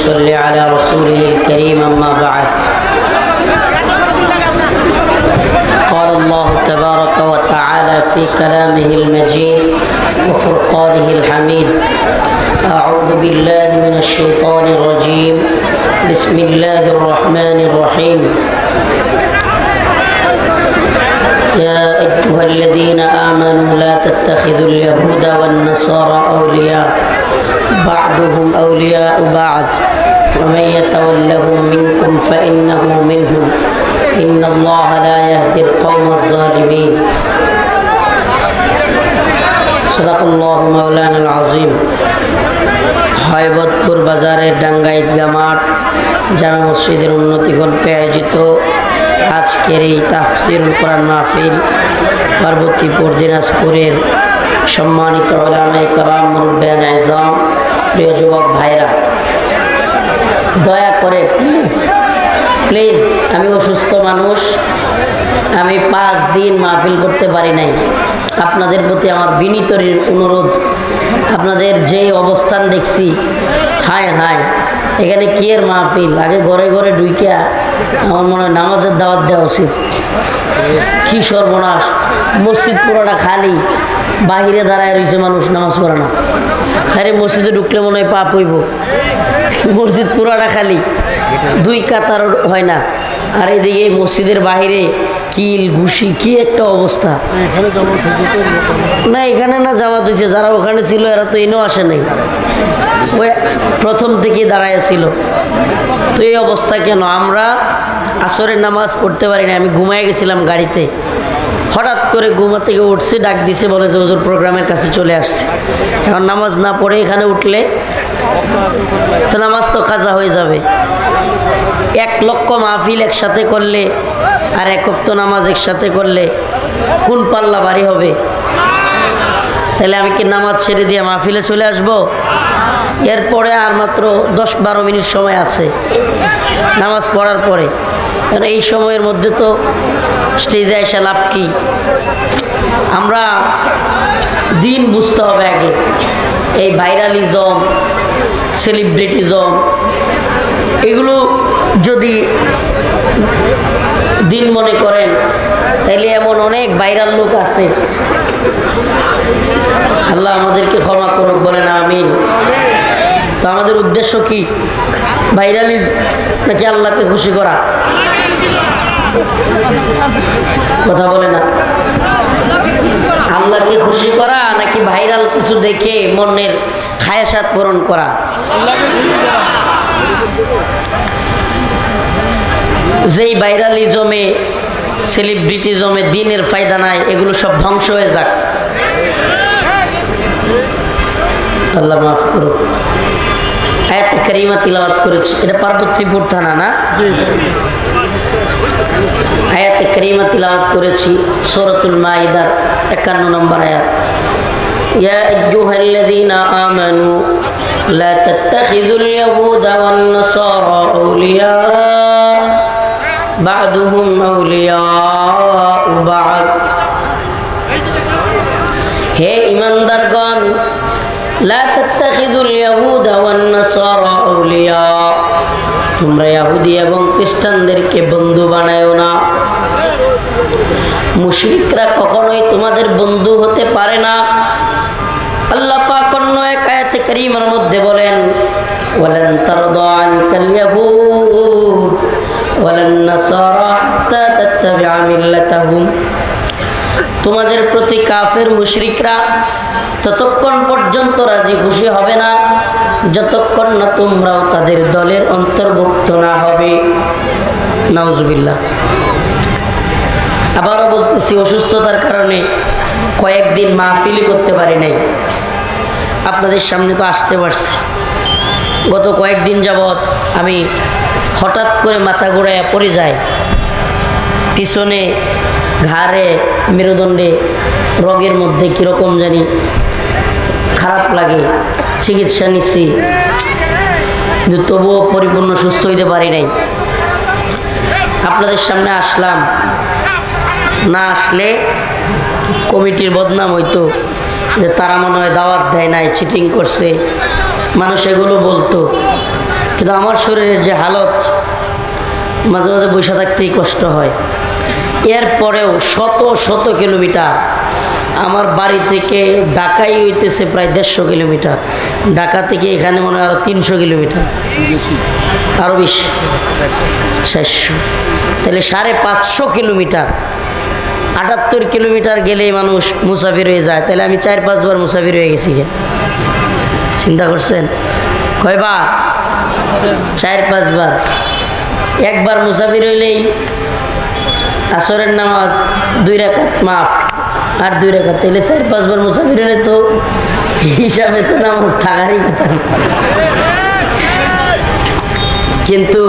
صل على رسوله الكريم أما بعد قال الله تبارك وتعالى في كلامه المجيد وفرقانه الحميد أعوذ بالله من الشيطان الرجيم بسم الله الرحمن الرحيم يا أيها الذين آمنوا لا تتخذوا اليهود والنصارى أولياء بعضهم أولياء بعض ومن يتولهم منكم فإنه منهم إن الله لا يهدي القوم الظالمين صدق الله مولانا العظيم হায়বতপুর বাজারের ডাঙ্গা ঈদগাহ মাঠ জামে মসজিদের উন্নতি কল্পে আয়োজিত আজকের এই তাফসিরুল কোরআন মাহফিল পার্বতীপুর দিনাজপুরের সম্মানিত উলামায়ে কেরাম মুরব্বিয়ান আযম প্রিয় যুবক ভাইরা, দয়া করে প্লিজ আমি অসুস্থ মানুষ, আমি 5 দিন মাহফিল করতে পারি নাই। আপনাদের প্রতি আমার বিনীত অনুরোধ, আপনাদের যে অবস্থান দেখছি, হায় হায় এখানে কি এর মাহফিল, আগে ঘরে ঘরে ঢুইকা আমার মনে হয় নামাজের দাওয়াত দেওয়া উচিত। কি সর্বনাশ, মসজিদ পুরোটা খালি, বাহিরে দাঁড়ায় রয়েছে মানুষ, নামাজ পড়ে না। আরে মসজিদে ঢুকলে মনে হয় পাপ হইব, মসজিদ পুরোটা খালি, 2 কাতার হয় না। আর এদিকে মসজিদের বাহিরে কিল ঘুষি, কি একটা অবস্থা। না এখানে না জামাত হয়েছে, যারা ওখানে ছিল এরা তো এনেও আসে নাই, ওই প্রথম থেকে দাঁড়ায় ছিল। তো এই অবস্থা কেন? আমরা আসরের নামাজ পড়তে পারি না। আমি ঘুমায় গেছিলাম গাড়িতে, হঠাৎ করে ঘুমা থেকে উঠছে, ডাক দিছে, বলে যে হুজুর প্রোগ্রামের কাছে চলে আসছে। এখন নামাজ না পড়ে এখানে উঠলে তো নামাজ তো কাজা হয়ে যাবে। 1 লক্ষ মাহফিল একসাথে করলে আর 1 ওয়াক্ত নামাজ একসাথে করলে কোন পাল্লা ভারী হবে? তাহলে আমি কি নামাজ ছেড়ে দিয়ে মাহফিলে চলে আসব? এরপরে আর মাত্র 10-12 মিনিট সময় আছে নামাজ পড়ার পরে। কারণ এই সময়ের মধ্যে তো স্টেজে এসে লাভ কি? আমরা দিন বুঝতে হবে আগে। এই ভাইরালিজম, সেলিব্রিটিজম, এগুলো যদি দিন মনে করেন তাইলে এমন অনেক ভাইরাল লোক আছে, আল্লাহ আমাদেরকে ক্ষমা করুক, বলেন আমিন। তো আমাদের উদ্দেশ্য কি? ভাইরালিজম নাকি আল্লাহকে খুশি করা? কথা বলে না। আল্লাহকে খুশি করা নাকি ভাইরাল কিছু দেখে মনের খায়াসাত পূরণ করা? যেই ভাইরালিজমে, সেলিব্রিটিজমে দিনের ফায়দা নাই, এগুলো সব ধ্বংস হয়ে যাক, আল্লাহ মাফ করুক। আয়াত কারিমা তিলাওয়াত করেছি, এটা পার্বতীপুর থানা না? আয়াত কারিমা তিলাওয়াত করেছি সূরাতুল মাইদার 51 নম্বর আয়াত। ইয়া আইয়ুহাল্লাযীনা আমানু লা তাত্তাখিযুল ইয়াহুদা ওয়ান নাসারা আউলিয়া বা'দুহুম আউলিয়াউ বা'দ। হে ঈমানদারগণ, লা তাত্তাখিযুল ইয়াহুদা ওয়ান নাসারা আউলিয়া, তোমরা ইহুদি এবং খ্রিস্টানদেরকে বন্ধু বানায়ো না। মুশরিকরা কখনোই তোমাদের বন্ধু হতে পারে না। আল্লাহ পাক অন্য এক আয়াতে কারীমার মধ্যে বলেন, ওয়ালান তারদা আনকাল ইয়াহুদ ওয়ালান নাসারা হাত্তা তাত্তাবিআ মিল্লাতাহুম। তোমাদের প্রতি কাফের মুশরিকরা ততক্ষণ পর্যন্ত রাজি খুশি হবে না যতক্ষণ না তোমরাও তাদের দলের অন্তর্ভুক্ত না হবে। নাউজুবিল্লাহ। আবারও বলতেছি, অসুস্থতার কারণে কয়েকদিন মাহফিলই করতে পারি নাই। আপনাদের সামনে তো আসতে পারছি। গত কয়েকদিন যাবৎ আমি হঠাৎ করে মাথা ঘুরাইয়া পড়ে যাই, পিছনে ঘাড়ে মেরুদণ্ডে রোগের মধ্যে কীরকম জানি খারাপ লাগে। চিকিৎসা নিচ্ছি, কিন্তু তবুও পরিপূর্ণ সুস্থ হইতে পারি নাই। আপনাদের সামনে আসলাম, না আসলে কমিটির বদনাম হইতো যে তারা মনে হয় দাওয়াত দেয় নাই, চিটিং করছে, মানুষ এগুলো বলতো। কিন্তু আমার শরীরের যে হালত, মাঝে মাঝে বসে থাকতেই কষ্ট হয়। এরপরেও শত শত কিলোমিটার, আমার বাড়ি থেকে ঢাকাই হইতেছে প্রায় 150 কিলোমিটার, ঢাকা থেকে এখানে মনে হয় আরও 300 কিলোমিটার, আরও বেশি 400, তাহলে 550 কিলোমিটার। 78 কিলোমিটার গেলেই মানুষ মুসাফির হয়ে যায়, তাহলে আমি 4-5 বার মুসাফির হয়ে গেছি। চিন্তা করছেন কয়বার? 4-5 বার। একবার মুসাফির হইলেই আসরের নামাজ 2 রাকাত মাফ, আর 2 রাকাত, তাহলে 4-5 বার মুসাফির হলে তো হিসাবে তো নামাজ থাকারই কথা। কিন্তু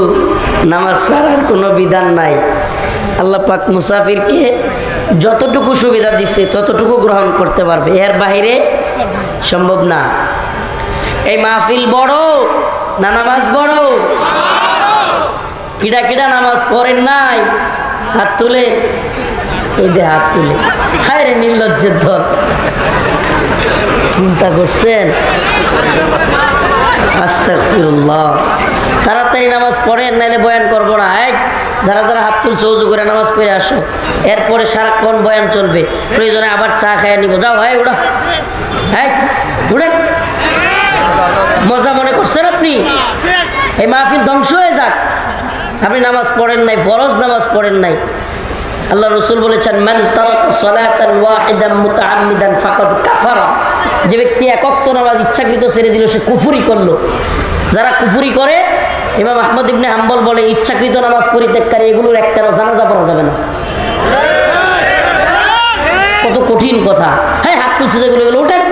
নামাজ ছাড়ার কোনো বিধান নাই। আল্লাহ পাক মুসাফিরকে যতটুকু সুবিধা দিচ্ছে ততটুকু গ্রহণ করতে পারবে, এর বাইরে সম্ভব না। এই মাহফিল বড় না নামাজ বড়? কিডা কিডা নামাজ পড়েন নাই? হাত তুলে, এই দে হাত তুলে। হায় রে নির্লজ্জের দল, চিন্তা করছেন? আস্তাগফিরুল্লাহ। তাড়াতাড়ি নামাজ পড়েন, নাইলে বয়ান করবো না। যারা যারা হাত তুলছে উজু করে নামাজ পড়ে আসো, এরপরে সারাক্ষণ বয়ান চলবে, প্রয়োজনে আবার চা খাইয়ে নিব। যাও ভাই ওটা, হ্যাঁ উঠেন। মজা মনে করছেন আপনি? এই মাহফিল ধ্বংস হয়ে যাক, আপনি নামাজ পড়েন নাই, ফরজ নামাজ পড়েন নাই। আল্লাহ রসুল বলেছেন, মান তারাকা সালাতান ওয়াহিদান মুতাআম্মিদান ফাকাদ কাফারা। যে ব্যক্তি এক ওয়াক্ত নামাজ ইচ্ছাকৃত ছেড়ে দিল, সে কুফরি করলো। যারা কুফরি করে, ইমাম আহমদ ইবনে হাম্বল বলে, ইচ্ছাকৃত নামাজ পরিত্যাগকারী এগুলোর একটারও জানাজা পড়া যাবে না। কত কঠিন কথা। হ্যাঁ, হাত তুলছে যেগুলো, এগুলো ওঠেন,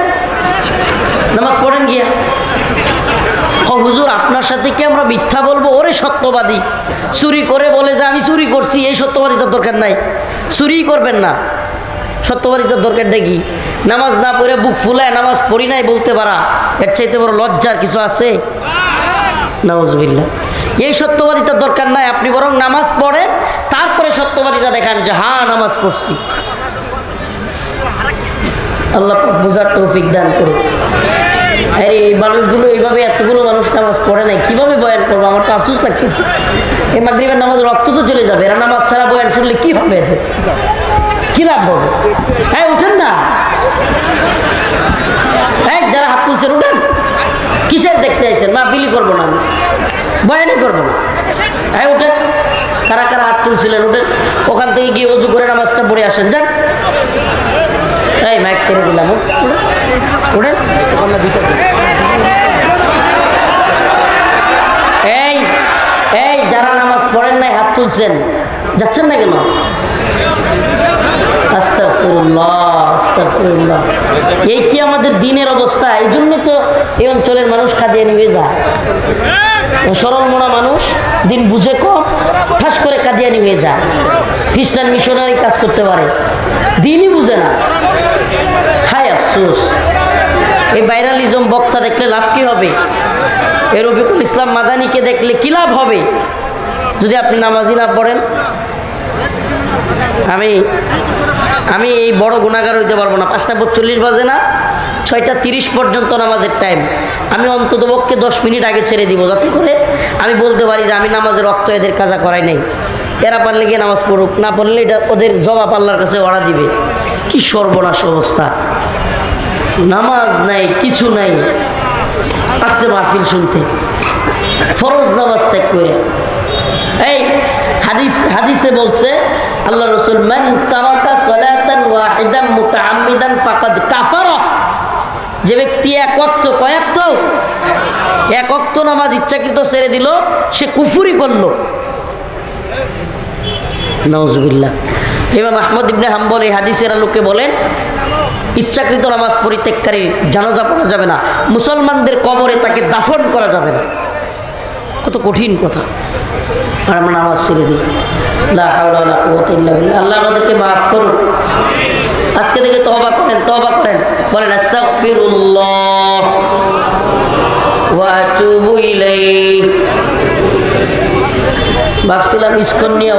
নামাজ পড়েন গিয়া। হুজুর আপনার সাথে কি আমরা মিথ্যা বলবো? ওরে সত্যবাদী, চুরি করে বলে যে আমি চুরি করছি, এই সত্যবাদিতার দরকার নাই। চুরি করবেন না, সত্যবাদিতার দরকার দেখি। নামাজ না পড়ে বুক ফুলায় নামাজ পড়ি নাই বলতে পারা, এর চাইতে বড় লজ্জার কিছু আছে? নাউজুবিল্লাহ। এই সত্যবাদিতার দরকার নাই, আপনি বরং নামাজ পড়েন, তারপরে সত্যবাদিতা দেখান যে হ্যাঁ নামাজ পড়ছি। আল্লাহ বুঝার তৌফিক দান করুন। আরে এই মানুষগুলো এইভাবে, এতগুলো মানুষ নামাজ পড়ে নাই, কিভাবে বয়ান করবো? আমার তো আফসোস লাগতেছে। এই মাগরিবের নামাজ রক্ত তো চলে যাবে, এরা নামাজ ছাড়া বয়ান শুনলে কি হবে? এদের কি লাভ হবে? হ্যাঁ উঠেন না, হ্যাঁ যারা হাত তুলছেন উঠেন। কিসের দেখতে আইছেন? মাহফিলি করবো না, আমি বয়ানই করবো না। হ্যাঁ উঠেন, কারা কারা হাত তুলছিলেন উঠেন, ওখান থেকে গিয়ে উজু করে নামাজটা পড়ে আসেন, যান। এই মাইক ছেড়ে দিলাম, উঠেন। এই এই যারা নামাজ পড়েন নাই হাত তুলছেন, যাচ্ছেন না কেন? আস্তাগফিরুল্লাহ, আস্তাগফিরুল্লাহ। এই কি আমাদের দিনের অবস্থা? এই জন্য তো এই অঞ্চলের মানুষ কাঁদিয়ে নিয়ে যায়। সরল মনা মানুষ, দিন বুঝে কম, ঠাস করে কাদিয়ানি হয়ে যায়। খ্রিস্টান মিশনারি কাজ করতে পারে, দিনই বুঝে না। হায় আফসোস। এই ভাইরালিজম বক্তা দেখলে লাভ কি হবে? এই রফিকুল ইসলাম মাদানিকে দেখলে কি লাভ হবে যদি আপনি নামাজি না পড়েন? আমি এই বড় গুনাহগার হইতে পারবো না। 5:40 বাজে না, 6:30 পর্যন্ত নামাজের টাইম। আমি অন্ততপক্ষে 10 মিনিট আগে ছেড়ে দিব, যাতে করে আমি বলতে পারি যে আমি নামাজের রক্ত এদের কাজা করাই নাই। এরা পারলে গিয়ে নামাজ পড়ুক, না পড়লে এটা ওদের জবাব আল্লাহর কাছে ওরা দিবে। কি সর্বনাশ অবস্থা! নামাজ নাই, কিছু নাই, আসছে মাহফিল শুনতে, ফরজ নামাজ ত্যাগ করে। এই হাদিসে বলছে আল্লাহ রাসূল, মান তারাকা সালাতান ওয়াহিদান মুতাআম্মিদান ফাকাদ কাফারা। যে ব্যক্তি এক ওয়াক্ত নামাজ ইচ্ছাকৃত ছেড়ে দিল, সে কুফরি করলো। নাউজুবিল্লাহ। ইমাম আহমদ ইবনে হাম্বল এই হাদিসের আলোকে বলেন, ইচ্ছাকৃত নামাজ পরিত্যাগকারী জানাজা পড়া যাবে না, মুসলমানদের কবরে তাকে দাফন করা যাবে না। কত কঠিন কথা! আর আমরা নামাজ ছেড়ে দিই। লা হাওলা ওয়ালা কুওয়াতা ইল্লা বিল্লাহ। আল্লাহ আমাদেরকে মাফ করুন। আজকে থেকে তওবা করেন, বলেন আস্তাগফিরুল্লাহ ওয়া আতুবু ইলাইহি। ভাবছিলাম ইসকন নিয়ে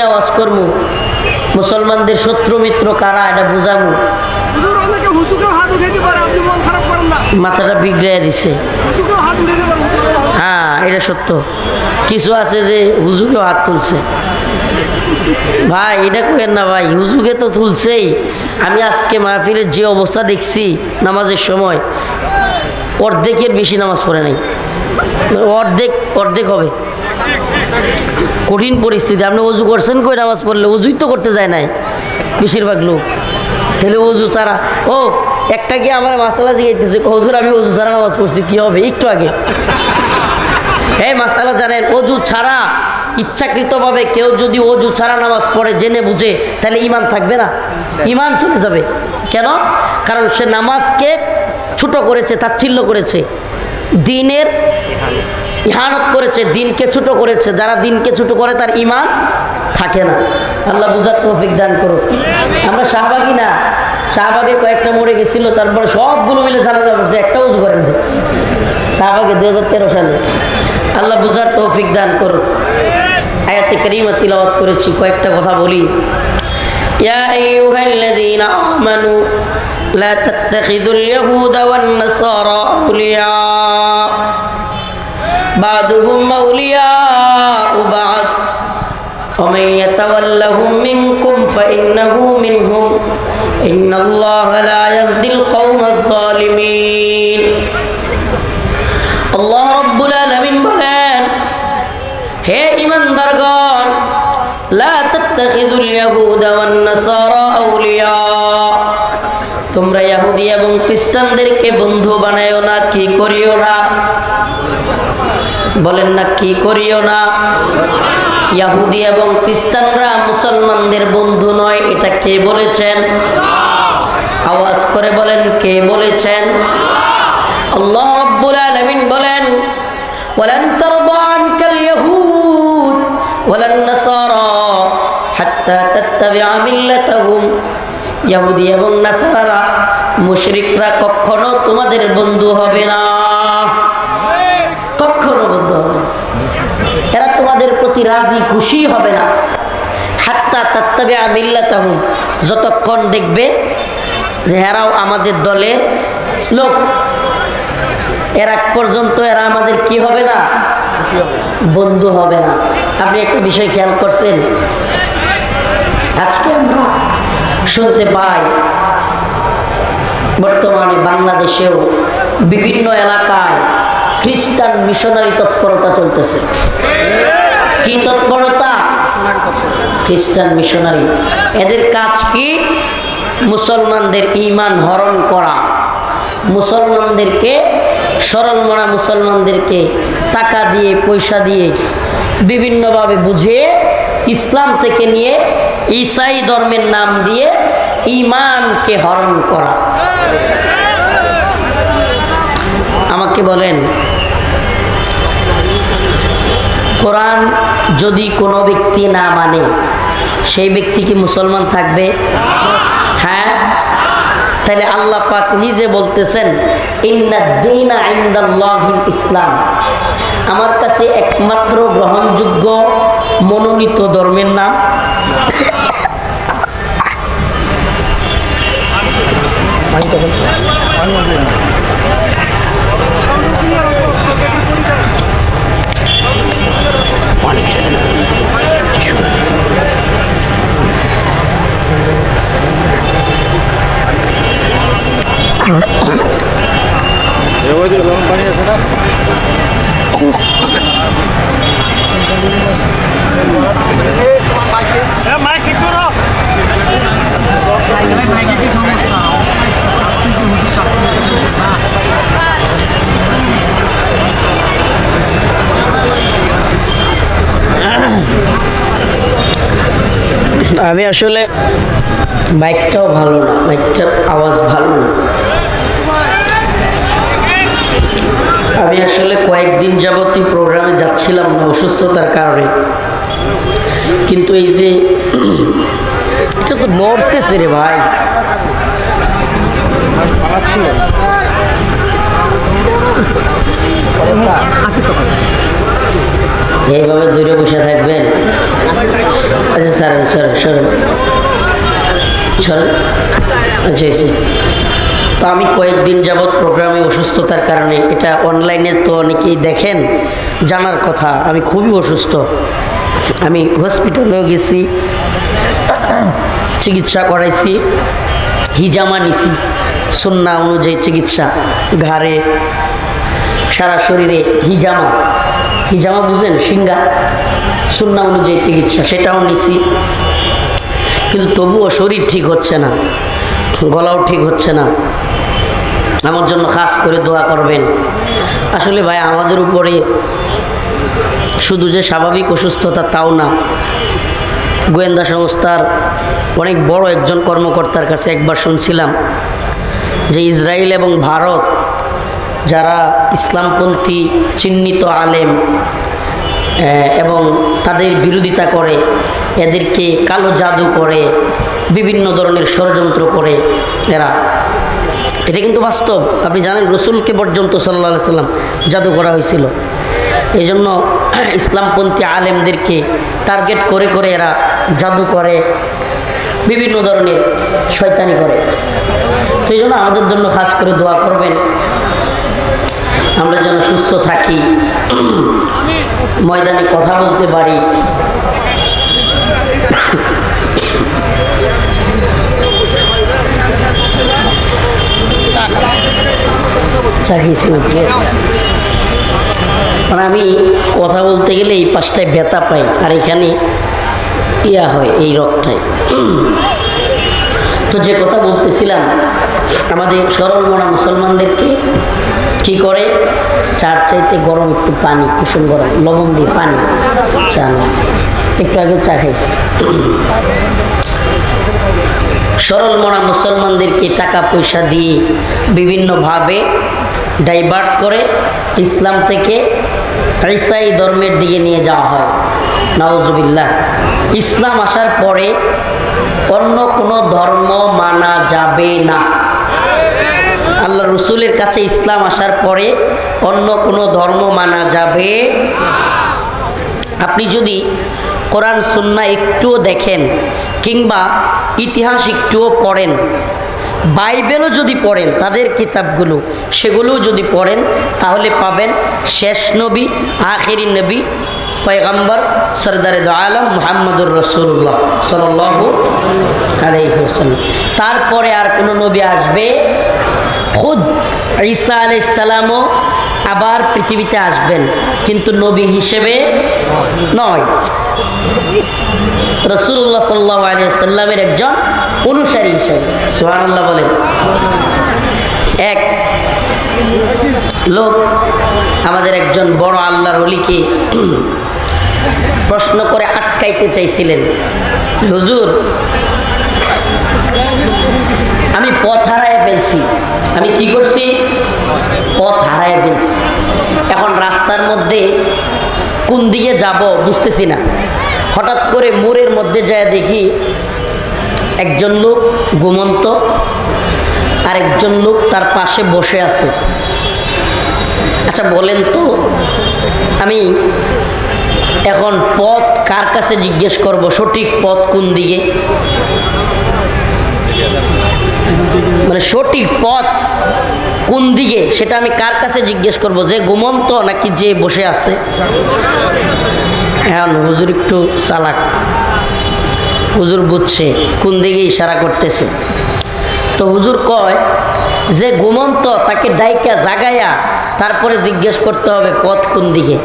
আওয়াজ করবো, মুসলমানদের শত্রু মিত্র কারা এটা বুঝাবো। হুজুর অনেকে হুজুরকে হাত উঠাইতে পারে, আপনি মন খারাপ করেন না। মাথাটা বিগড়াইয়া দিছে। হ্যাঁ, এটা সত্য। কিছু আছে যে হুজুকেও হাত তুলছে। ভাই এটা কইেন না ভাই, হুজুকে তো তুলছেই। আমি আজকে মাহফিলের যে অবস্থা দেখছি নামাজের সময়, অর্ধেকের বেশি নামাজ পড়ে নাই। অর্ধেক হবে। কঠিন পরিস্থিতি। আপনি অজু করছেন কই নামাজ পড়লে? অজুই তো করতে যায় নাই বেশিরভাগ লোক। তাহলে অজু ছাড়া একটা গিয়ে আমার মাসালা জিগাইতেছে, হুজুর আমি অজু ছাড়া নামাজ পড়ছি, কি হবে? একটু আগে এই মাসালা জানেন, অজু ছাড়া ইচ্ছাকৃতভাবে কেউ যদি অজু ছাড়া নামাজ পড়ে জেনে বুঝে, তাহলে ইমান থাকবে না, ইমান চলে যাবে। কেন? কারণ সে নামাজকে ছোট করেছে, তাচ্ছিল্য করেছে, দিনের ইহানত করেছে, দিনকে ছোট করেছে। যারা দিনকে ছোট করে তার ইমান থাকে না। আল্লাহ বুঝার তৌফিক দান করুন। আমরা শাহবাগী না, শাহবাগে কয়েকটা মরে গেছিল, তারপরে সবগুলো মিলে জানাজা পড়ছে, একটা উজু করেন শাহবাগে 2013 সালে। আল্লাহ বুঝার তৌফিক দান করুন। আয়াতে কারিমা তিলাওয়াত করেছি, কয়েকটা কথা বলি। ইয়া আইয়ুহাল্লাযীনা আমানু লা তাত্তাখিযুল ইয়াহুদা ওয়ান নাসারা আউলিয়া বা'দুহুম আউলিয়াউ বা'দ ওয়া মান ইয়াতাওয়াল্লাহুম মিনকুম ফাইন্নাহু মিনহুম ইন্নাল্লাহা লা ইয়াহদিল কওমাজ যালিমিন। আল্লাহ রাব্বুল আলামিন বলেন, হে ঈমানদারগণ, লা তাত্তাখিযুল ইয়াহুদা ওয়ান নাসারা আউলিয়া, তোমরা ইহুদি এবং খ্রিস্টানদেরকে বন্ধু বানায়ো না। কি করিও না? বলেন না, কি করিও না? ইহুদি এবং খ্রিস্টানরা মুসলমানদের বন্ধু নয়। এটা কে বলেছেন? আওয়াজ করে বলেন, কে বলেছেন? আল্লাহ রাব্বুল আলামিন বলেন, ওয়ালান তারদা আনকাল ইয়াহুদ ওয়ালান নাসারা হাত্তা তাত্তাবিআ মিল্লাতাহুম, ইহুদি এবং নাসারারা, মুশরিকরা কখনো তোমাদের বন্ধু হবে না, কখনো বন্ধু হবে না। এরা তোমাদের প্রতি রাজি খুশি হবে না। হাত্তা তাত্তাবিআ মিল্লাতাহুম, যতক্ষণ দেখবে যে এরাও আমাদের দলের লোক, এর আগ পর্যন্ত এরা আমাদের কি হবে না? বন্ধু হবে না। আপনি একটা বিষয় খেয়াল করছেন, আজকে আমরা শুনতে পাই বর্তমানে বাংলাদেশেও বিভিন্ন এলাকায় খ্রিস্টান মিশনারি তৎপরতা চলতেছে। কি তৎপরতা? খ্রিস্টান মিশনারি। এদের কাজ কি? মুসলমানদের ঈমান হরণ করা, মুসলমানদেরকে, সরল মনা মুসলমানদেরকে টাকা দিয়ে, পয়সা দিয়ে বিভিন্নভাবে বুঝিয়ে ইসলাম থেকে নিয়ে ঈসাই ধর্মের নাম দিয়ে ঈমানকে হরণ করা। আমাকে বলেন, কোরআন যদি কোনো ব্যক্তি না মানে, সেই ব্যক্তি কি মুসলমান থাকবে? হ্যাঁ। তাহলে আল্লাহ পাক নিজে বলতেছেন, ইন্নাদ-দীনা ইনদাল্লাহিল ইসলাম, আমার কাছে একমাত্র গ্রহণযোগ্য মনোনীত ধর্মের নাম আমি আসলে মাইকটাও ভালো না, মাইকটার আওয়াজ ভালো না। আমি আসলে কয়েকদিন যাবতই প্রোগ্রামে যাচ্ছিলাম না অসুস্থতার কারণে, কিন্তু এই যে এটা তো নড়তেছে রে ভাই, এইভাবে দূরে বসে থাকবেন? আচ্ছা সরেন সরেন সরেন সরেন। আচ্ছা এসে তো আমি কয়েকদিন যাবৎ প্রোগ্রামে অসুস্থতার কারণে, এটা অনলাইনে তো অনেকেই দেখেন, জানার কথা, আমি খুবই অসুস্থ। আমি হসপিটালেও গেছি, চিকিৎসা করাইছি, হিজামা নিছি, সুন্নাহ অনুযায়ী চিকিৎসা, ঘাড়ে সারা শরীরে হিজামা, হিজামা বুঝেন, সিঙ্গা, সুন্নাহ অনুযায়ী চিকিৎসা সেটাও নিছি, কিন্তু তবুও শরীর ঠিক হচ্ছে না, গলাও ঠিক হচ্ছে না। আমার জন্য খাস করে দোয়া করবেন। আসলে ভাই আমাদের উপরে শুধু যে স্বাভাবিক অসুস্থতা তাও না, গোয়েন্দা সংস্থার অনেক বড় একজন কর্মকর্তার কাছে একবার শুনছিলাম যে ইসরায়েল এবং ভারত যারা ইসলামপন্থী চিহ্নিত আলেম এবং তাদের বিরোধিতা করে, এদেরকে কালো জাদু করে, বিভিন্ন ধরনের ষড়যন্ত্র করে এরা, এটা কিন্তু বাস্তব। আপনি জানেন রসুলকে পর্যন্ত সাল্লাল্লাহু আলাইহি সাল্লাম জাদু করা হয়েছিল। এই জন্য ইসলামপন্থী আলেমদেরকে টার্গেট করে করে এরা জাদু করে, বিভিন্ন ধরনের শয়তানি করে। তো এই জন্য আমাদের জন্য খাস করে দোয়া করবেন, আমরা যেন সুস্থ থাকি, ময়দানে কথা বলতে পারি। মানে আমি কথা বলতে গেলে এই পাশটায় ব্যথা পাই, আর এখানে ইয়া হয় এই রক্তটায়। তো যে কথা বলতেছিলাম, আমাদের সরল মনা মুসলমানদেরকে কি করে, চার চাইতে গরম একটু পানি, কুসুম গরম লবণ দিয়ে পানি চা না, একটু আগে চা খাইছি। সরল মনা মুসলমানদেরকে টাকা পয়সা দিয়ে বিভিন্নভাবে ডাইভার্ট করে ইসলাম থেকে ঈসাই ধর্মের দিকে নিয়ে যাওয়া হয়। নাউজুবিল্লাহ। ইসলাম আসার পরে অন্য কোনো ধর্ম মানা যাবে না। আল্লাহ রসুলের কাছে ইসলাম আসার পরে অন্য কোনো ধর্ম মানা যাবে। আপনি যদি কোরআন সুন্নাহ একটুও দেখেন, কিংবা ইতিহাস একটুও পড়েন, বাইবেলও যদি পড়েন, তাদের কিতাবগুলো সেগুলোও যদি পড়েন, তাহলে পাবেন শেষ নবী, আখেরি নবী, পয়গম্বর সরদারে দো আলম মুহাম্মদুর রাসূলুল্লাহ সাল্লাল্লাহু আলাইহি ওয়াসাল্লাম। তারপরে আর কোনো নবী আসবে, খুদ ঈসা আলাইহিস সালামও আবার পৃথিবীতে আসবেন, কিন্তু নবী হিসেবে নয়, রাসূলুল্লাহ সাল্লাল্লাহু আলাইহি ওয়াসাল্লামের একজন অনুসারী হিসেবে। সুবহানাল্লাহ বলেন। এক লোক আমাদের একজন বড় আল্লাহর ওলিকে প্রশ্ন করে আটকাইতে চাইছিলেন, হুজুর আমি পথ হারায় ফেলছি। আমি কি করছি? পথ হারায় ফেলছি। এখন রাস্তার মধ্যে কোন দিকে যাব বুঝতেছি না। হঠাৎ করে মোড়ের মধ্যে যায় দেখি একজন লোক ঘুমন্ত, আর একজন লোক তার পাশে বসে আছে। আচ্ছা বলেন তো, আমি এখন পথ কার কাছে জিজ্ঞেস করব? সঠিক পথ কোন দিকে, মানে সঠিক পথ কোন দিকে সেটা আমি কার কাছে জিজ্ঞেস করব? যে ঘুমন্ত নাকি যে বসে আছে? এখন হুজুর একটু চালাক, হুজুর বুঝছে কোন দিকে ইশারা করতেছে। তো হুজুর কয় যে ঘুমন্ত তাকে ডাইকা জাগাইয়া তারপরে জিজ্ঞেস করতে হবে পথ কোন দিকে।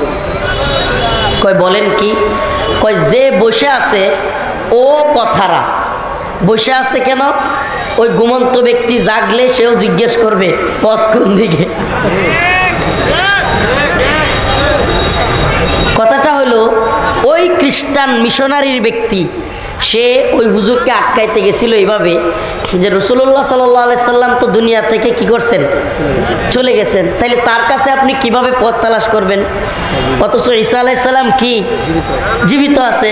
কয় বলেন কি? কয় যে বসে আছে ও পথারা। বসে আছে কেন? ওই ঘুমন্ত ব্যক্তি জাগলে সেও জিজ্ঞেস করবে পথ কোন দিকে। কথাটা হলো, ওই খ্রিস্টান মিশনারির ব্যক্তি সে ওই হুজুরকে আটকাইতে গেছিল এইভাবে যে রাসূলুল্লাহ সাল্লাল্লাহু আলাইহি সাল্লাম তো দুনিয়া থেকে কি করছেন? চলে গেছেন। তাইলে তার কাছে আপনি কিভাবে পথ তালাশ করবেন? অথচ ঈসা আলাইহিস সালাম কি জীবিত আছে।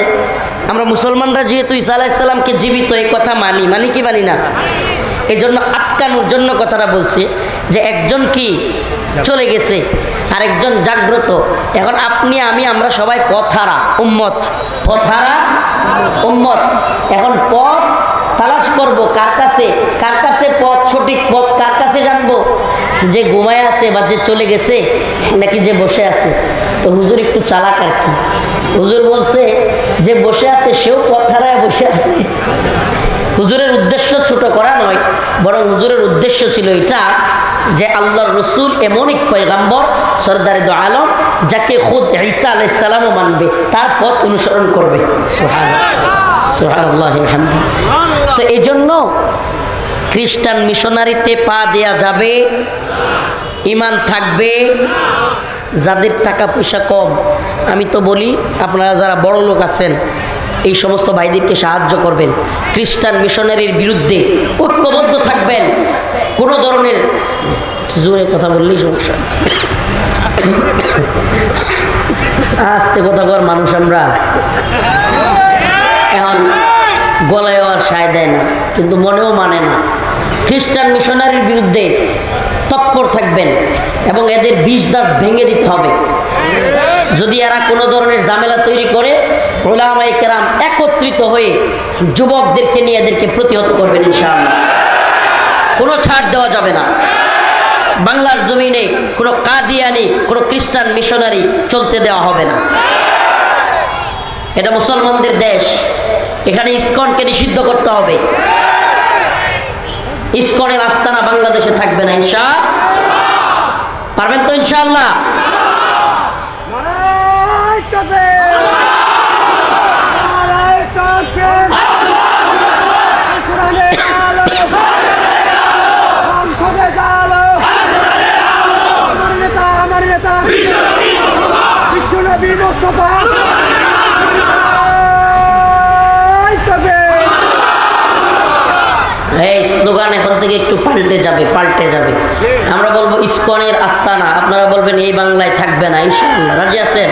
আমরা মুসলমানরা যেহেতু ঈসা আলাইহিস সালামকে জীবিত এই কথা মানি কি মানি না? এই জন্য আটকানোর জন্য কথাটা বলছি যে একজন কি চলে গেছে, আরেকজন জাগ্রত। এখন আপনি আমি আমরা সবাই পথহারা উম্মত, পথহারা উম্মত। এখন পথ তালাশ করব কার কাছে পথ, সঠিক পথ কার কাছে জানবো? যে ঘুমায় আছে বা যে চলে গেছে, নাকি যে বসে আছে? তো হুজুর একটু চালাক আর কি। হুজুর বলছে যে বসে আছে সেও পথ হারায় বসে আছে। হুজুরের উদ্দেশ্য ছোট করা নয়, বরং হুজুরের উদ্দেশ্য ছিল এটা যে আল্লাহর রসুল এমন এক পয়গাম্বর সরদারে দো আলম যাকে খুদ ঈসা আলাইহিস সালামও মানবে, তার পথ অনুসরণ করবে। সুবহানাল্লাহ আলহামদুলিল্লাহ। তো এই জন্য খ্রিস্টান মিশনারিতে পা দেয়া যাবে, ইমান থাকবে। যাদের টাকা পয়সা কম, আমি তো বলি আপনারা যারা বড় লোক আছেন এই সমস্ত ভাইদেরকে সাহায্য করবেন, খ্রিস্টান মিশনারির বিরুদ্ধে ঐক্যবদ্ধ থাকবেন। কোনো ধরনের জোরে কথা বললেই সমস্যা, আস্তে কথা কর মানুষ আমরা, এখন গলায়ও আর সায় দেয় না, কিন্তু মনেও মানে না। খ্রিস্টান মিশনারির বিরুদ্ধে তৎপর থাকবেন এবং এদের বিষ দাঁত ভেঙে দিতে হবে। যদি এরা কোনো ধরনের ঝামেলা তৈরি করে, উলামায়ে কেরাম একত্রিত হয়ে যুবকদেরকে নিয়ে এদেরকে প্রতিহত করবেন ইনশাআল্লাহ। কোনো ছাড় দেওয়া যাবে না। বাংলার জমিনে কোনো কাদিয়ানি, কোনো খ্রিস্টান মিশনারি চলতে দেওয়া হবে না। এটা মুসলমানদের দেশ, এখানে ইসকনকে নিষিদ্ধ করতে হবে। ইসকনের আস্তানা বাংলাদেশে থাকবে না ইনশাআল্লাহ। পারবেন তো ইনশাআল্লাহ? এই স্লোগান এখন থেকে একটু পাল্টে যাবে। আমরা বলবো ইসকনের আস্তানা, আপনারা বলবেন এই বাংলায় থাকবে না ইনশাআল্লাহ। রাজি আছেন?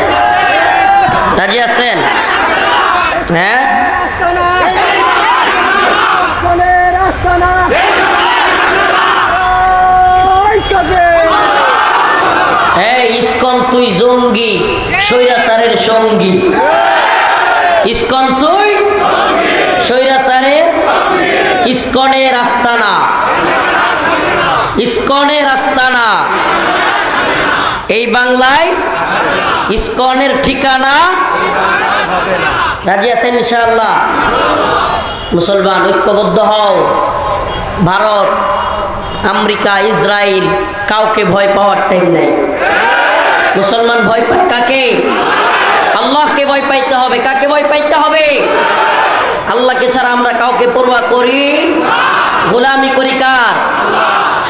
হ্যাঁ, ইসকন তুই জঙ্গি, স্বৈরাচারের সঙ্গী। ইসকন তুই স্বৈরাচারের, ইসকনের আস্তানা, ইসকনের আস্তানা। এই বাংলায় ইসকনের ঠিকানা। রাজি আছেন ইনশাআল্লাহ? মুসলমান ঐক্যবদ্ধ হও। ভারত, আমেরিকা, ইসরায়েল কাউকে ভয় পাওয়ার টাইম নাই। মুসলমান ভয় পায় কাকে? আল্লাহকে ভয় পাইতে হবে। কাকে ভয় পাইতে হবে? আল্লাহকে ছাড়া আমরা কাউকে পরোয়া করি? গোলামি করি কার?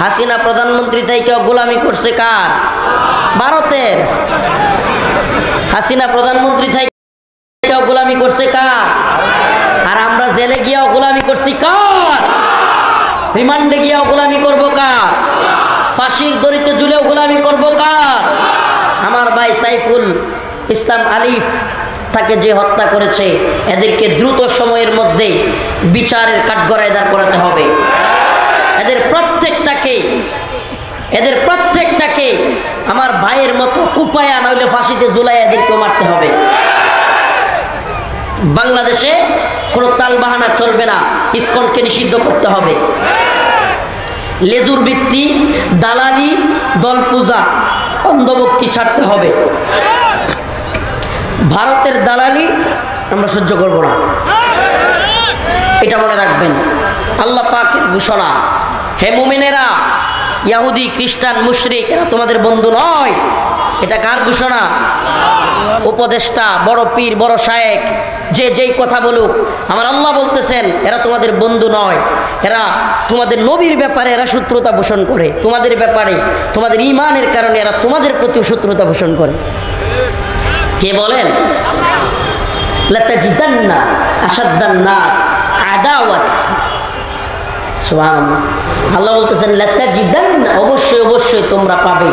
হাসিনা প্রধানমন্ত্রী থেকে গোলামি করছে কার? ভারতের। হাসিনা প্রধানমন্ত্রী থেকে গোলামি করছে কার? আর আমরা জেলে গিয়াও গোলামি করছি কার? রিমান্ডে গিয়াও গোলামি করবো কার? ফাঁসির দড়িতে ঝুলেও গোলামি করবো কার? আমার ভাই সাইফুল ইসলাম আলিফ তাকে যে হত্যা করেছে, এদেরকে দ্রুত সময়ের মধ্যে বিচারের কাঠগড়ায় দাঁড় করাতে হবে। এদের প্রত্যেকটাকে আমার ভাইয়ের মতো কুপায়া নইলে ফাঁসিতে ঝুলাই এদেরকে মারতে হবে। বাংলাদেশে কোনো তালবাহানা চলবে না, ইসকনকে নিষিদ্ধ করতে হবে। লেজুর ভিত্তি, দালালি, দল পূজা, অন্ধভক্তি ছাড়তে হবে। ভারতের দালালি আমরা সহ্য করব না, এটা মনে রাখবেন। আল্লাহ পাকের ঘোষণা, হে মুমিনেরা, ইহুদি, খ্রিস্টান, মুশরিক এরা তোমাদের বন্ধু নয়। এটা কার ঘোষণা? উপদেষ্টা, বড় পীর, বড় শায়েখ, যে যেই কথা বলুক, আমার আল্লাহ বলতেছেন এরা তোমাদের বন্ধু নয়। এরা তোমাদের নবীর ব্যাপারে এরা শত্রুতা পোষণ করে, তোমাদের ব্যাপারে তোমাদের ঈমানের কারণে এরা তোমাদের প্রতি শত্রুতা পোষণ করে। কে বলেন? লাতাজিদান্না আশাদ্দান নাস আদাওয়াত। সুবহানাল্লাহ। আল্লাহ বলতেছেন লাতাজিদান্না, অবশ্যই তোমরা পাবে,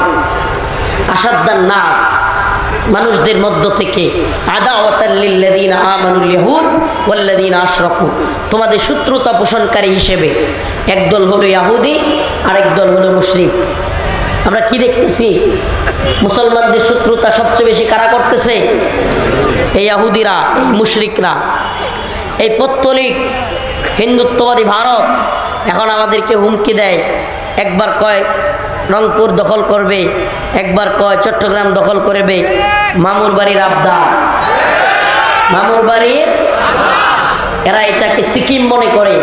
আশাদ্দান নাস, মানুষদের মধ্য থেকে, আদাওয়াতাল লিল্লাযিনা আমানুল ইয়াহুদ ওয়াল্লাযিনা আশরাকু, তোমাদের শত্রুতা পোষণকারী হিসেবে একদল হলো ইহুদি আর একদল হলো মুশরিক। আমরা কি দেখতেছি? মুসলমানদের শত্রুতা সবচেয়ে বেশি কারা করতেছে? এই ইহুদিরা, এই মুশরিকরা। এই পত্তলিক হিন্দুত্ববাদী ভারত এখন আমাদেরকে হুমকি দেয়, একবার কয় রংপুর দখল করবে, একবার কয় চট্টগ্রাম দখল করবে। মামুর বাড়ির আবদার, মামুর বাড়ির, এরা এটাকে সিকিম মনে করে।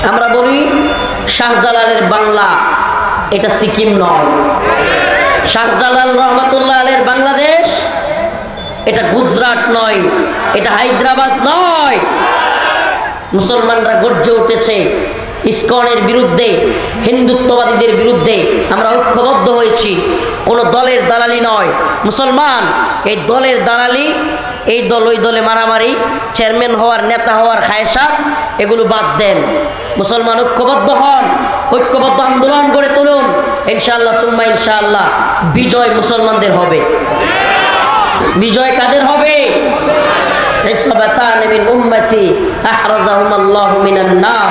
আমরা বলি শাহজালালের বাংলা, এটা সিকিম নয়। শাহজালাল রহমতুল্লাহ আলাইহির বাংলাদেশ, এটা গুজরাট নয়, এটা হায়দ্রাবাদ নয়। মুসলমানরা গর্জে উঠেছে ইসকনের বিরুদ্ধে, হিন্দুত্ববাদীদের বিরুদ্ধে। আমরা ঐক্যবদ্ধ হয়েছি, কোনো দলের দালালি নয়। মুসলমান এই দলের দালালি, এই দল ওই দলে মারামারি, চেয়ারম্যান হওয়ার, নেতা হওয়ার খায়সাত, এগুলো বাদ দেন। মুসলমান ঐক্যবদ্ধ হন, ঐক্যবদ্ধ আন্দোলন গড়ে তুলুন। ইনশাআল্লাহ সুম্মা ইনশাআল্লাহ বিজয় মুসলমানদের হবে। বিজয় কাদের হবে? ইসবাতান মিন উম্মতি আহরাজাহুম আল্লাহু মিনান নার,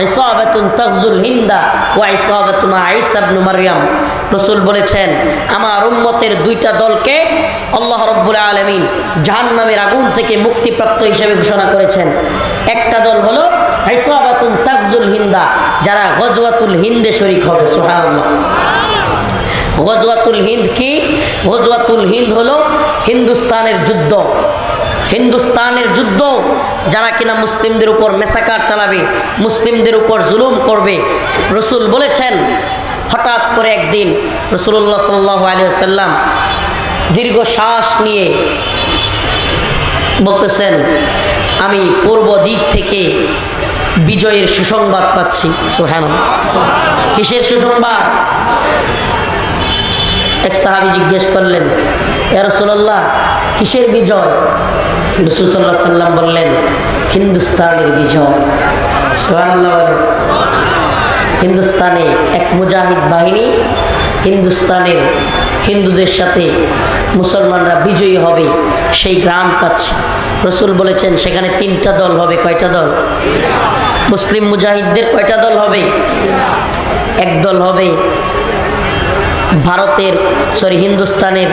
ইসাবাতুন তাগজুল হিন্দা ওয়া ইসাবাতুন ঈসা ইবনে মারইয়াম। রাসূল বলেছেন, আমার উম্মতের দুইটা দলকে আল্লাহ রাব্বুল আলামিন জাহান্নামের আগুন থেকে মুক্তিপ্রাপ্ত হিসেবে ঘোষণা করেছেন। একটা দল হলো ইসাবাতুন তাগজুল হিন্দা, যারা গজওয়াতুল হিন্দে শরীক হবে। সুবহানাল্লাহ। গজওয়াতুল হিন্দ কি? গজওয়াতুল হিন্দ হলো হিন্দুস্তানের যুদ্ধ। হিন্দুস্তানের যুদ্ধ, যারা কিনা মুসলিমদের উপর মেসাকার চালাবে, মুসলিমদের উপর জুলুম করবে। রসুল বলেছেন, হঠাৎ করে একদিন রাসূলুল্লাহ সাল্লাল্লাহু আলাইহি ওয়াসাল্লাম দীর্ঘ শ্বাস নিয়ে বলতেছেন, আমি পূর্ব দিক থেকে বিজয়ের সুসংবাদ পাচ্ছি। সুবহানাল্লাহ। কিসের সুসংবাদ? এক সাহাবী জিজ্ঞেস করলেন, ইয়া রাসূলুল্লাহ, কিসের বিজয়? রাসূল সাল্লাল্লাহু আলাইহি ওয়াসাল্লাম বললেন, হিন্দুস্তানের বিজয়। সুবহানাল্লাহ। হিন্দুস্তানে এক মুজাহিদ বাহিনী, হিন্দুস্তানের হিন্দুদের সাথে মুসলমানরা বিজয়ী হবে, সেই গ্রাম পাচ্ছে। রাসূল বলেছেন, সেখানে তিনটা দল হবে। কয়টা দল? মুসলিম মুজাহিদদের কয়টা দল হবে? এক দল হবে ভারতের, হিন্দুস্তানের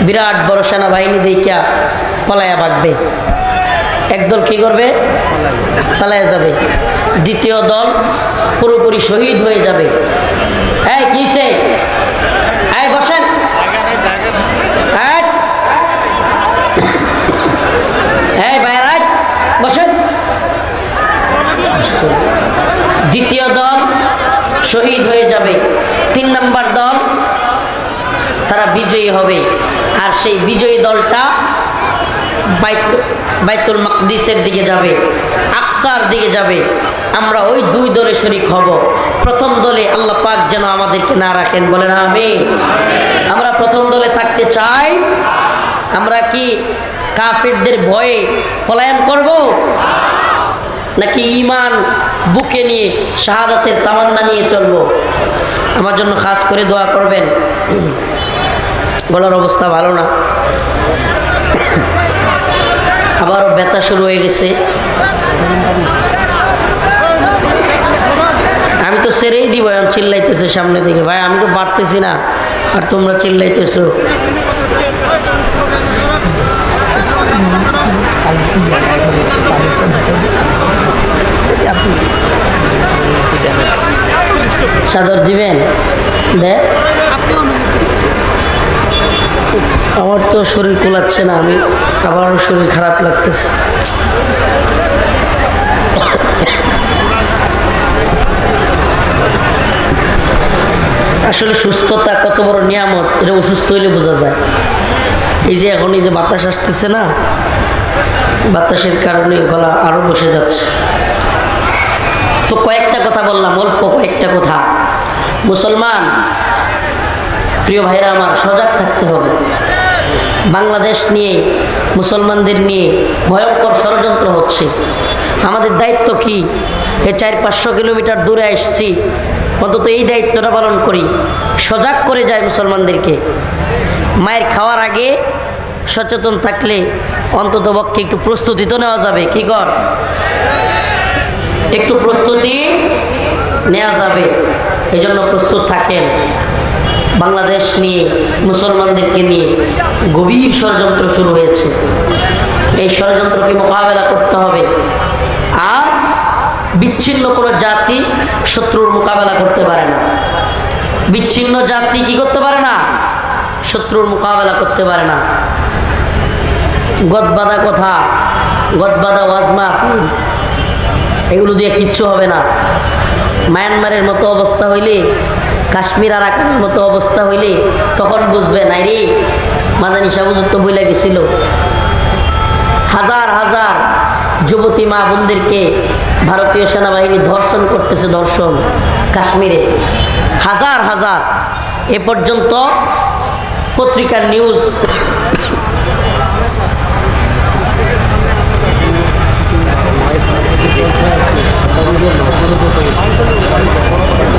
বিরাট বড় সেনাবাহিনী দেখিয়া পলায়া ভাগবে। একদল কি করবে? পালায়া যাবে। দ্বিতীয় দল পুরোপুরি শহীদ হয়ে যাবে। এই কিসে? এই বসেন, এই ভাইরা বসেন। দ্বিতীয় দল শহীদ হয়ে যাবে। 3 নম্বর দল, তারা বিজয়ী হবে। আর সেই বিজয়ী দলটা বাইতুল মাকদিসের দিকে যাবে, আকসার দিকে যাবে। আমরা ওই দুই দলে শরীক হব। প্রথম দলে আল্লাহ পাক যেন আমাদেরকে না রাখেন, বলেন আমিন। আমরা প্রথম দলে থাকতে চাই। আমরা কি কাফিরদের ভয়ে পলায়ন করব, নাকি ঈমান বুকে নিয়ে শাহাদাতের তামান্না নিয়ে চলব? আমার জন্য খাস করে দোয়া করবেন। গলার অবস্থা ভালো না, আবারও ব্যথা শুরু হয়ে গেছে। আমি তো ছেড়েই দিব, এখন চিল্লাইতেছে সামনে দিকে। ভাই আমি তো পারতেছি না, আর তোমরা চিল্লাইতেছো। চাদর দিবেন? দেখ, আমার তো শরীর কোলাচ্ছে না, আমি আবারও শরীর খারাপ লাগতেছে। আসলে সুস্থতা কত বড় নিয়ামত, এটা অসুস্থ হইলে বোঝা যায়। এই যে এখন এই যে বাতাস আসতেছে না, বাতাসের কারণে গলা আরো বসে যাচ্ছে। তো কয়েকটা কথা বললাম, অল্প কয়েকটা কথা। মুসলমান প্রিয় ভাইরা আমার, সজাগ থাকতে হবে। বাংলাদেশ নিয়ে, মুসলমানদের নিয়ে ভয়ঙ্কর ষড়যন্ত্র হচ্ছে। আমাদের দায়িত্ব কি? এই 400-500 কিলোমিটার দূরে আসছি, অন্তত এই দায়িত্বটা পালন করি, সজাগ করে যায় মুসলমানদেরকে। মায়ের খাওয়ার আগে সচেতন থাকলে অন্তত পক্ষে একটু প্রস্তুতি তো নেওয়া যাবে। কি কর? একটু প্রস্তুতি নেওয়া যাবে। এই জন্য প্রস্তুত থাকেন। বাংলাদেশ নিয়ে, মুসলমানদেরকে নিয়ে গভীর ষড়যন্ত্র শুরু হয়েছে। এই ষড়যন্ত্রকে মোকাবেলা করতে হবে। আর বিচ্ছিন্ন কোনো জাতি শত্রুর মোকাবেলা করতে পারে না। বিচ্ছিন্ন জাতি কি করতে পারে না? শত্রুর মোকাবেলা করতে পারে না। গদবাদা কথা, গদবাদা ওয়াজমা, এগুলো দিয়ে কিচ্ছু হবে না। মায়ানমারের মতো অবস্থা হইলে, কাশ্মীর আরাকানের মতো অবস্থা হইলে তখন বুঝবে নাই রে মাদানী সাহুজুর তো বইলা গেছিল, হাজার হাজার যুবতী মা বোনদেরকে ভারতীয় সেনাবাহিনী ধর্ষণ করতেছে, ধর্ষণ কাশ্মীরে হাজার হাজার। এ পর্যন্ত পত্রিকার নিউজ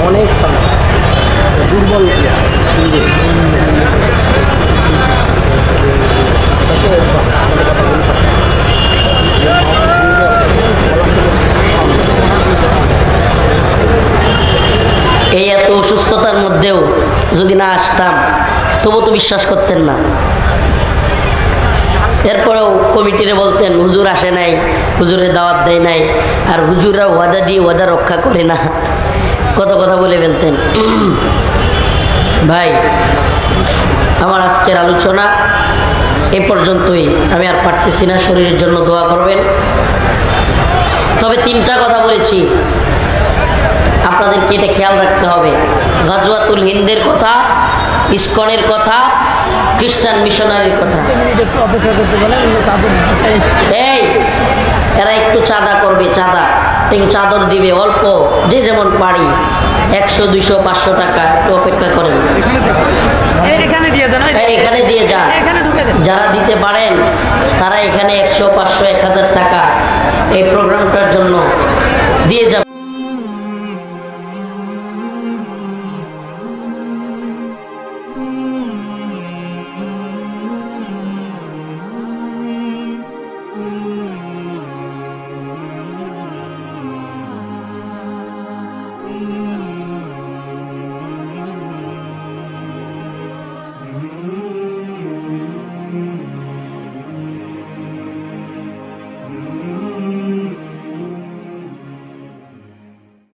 অনেক দুর্বল এই এত অসুস্থতার মধ্যেও যদি না আসতাম তবু তো বিশ্বাস করতেন না। এরপরেও কমিটিরে বলতেন হুজুর আসে নাই, হুজুরের দাওয়াত দেয় নাই, আর হুজুররা ওয়াদা দিয়ে ওয়াদা রক্ষা করে না, কত কথা বলে ফেলতেন। ভাই আমার আজকের আলোচনা এ পর্যন্তই, আমি আর পারতেছি না, শরীরের জন্য দোয়া করবেন। তবে তিনটা কথা বলেছি, আপনাদেরকে এটা খেয়াল রাখতে হবে। গাজওয়াতুল হিন্দের কথা, ইসকনের কথা, খ্রিস্টান মিশনারির কথা। এই এরা একটু চাঁদা করবে, চাঁদা একটু চাদর দিবে অল্প, যে যেমন পারি 100, 200, 500 টাকা, একটু অপেক্ষা করেন, এখানে দিয়ে যান। যারা দিতে পারেন তারা এখানে 100, 500, 1000 টাকা এই প্রোগ্রামটার জন্য দিয়ে যাবেন।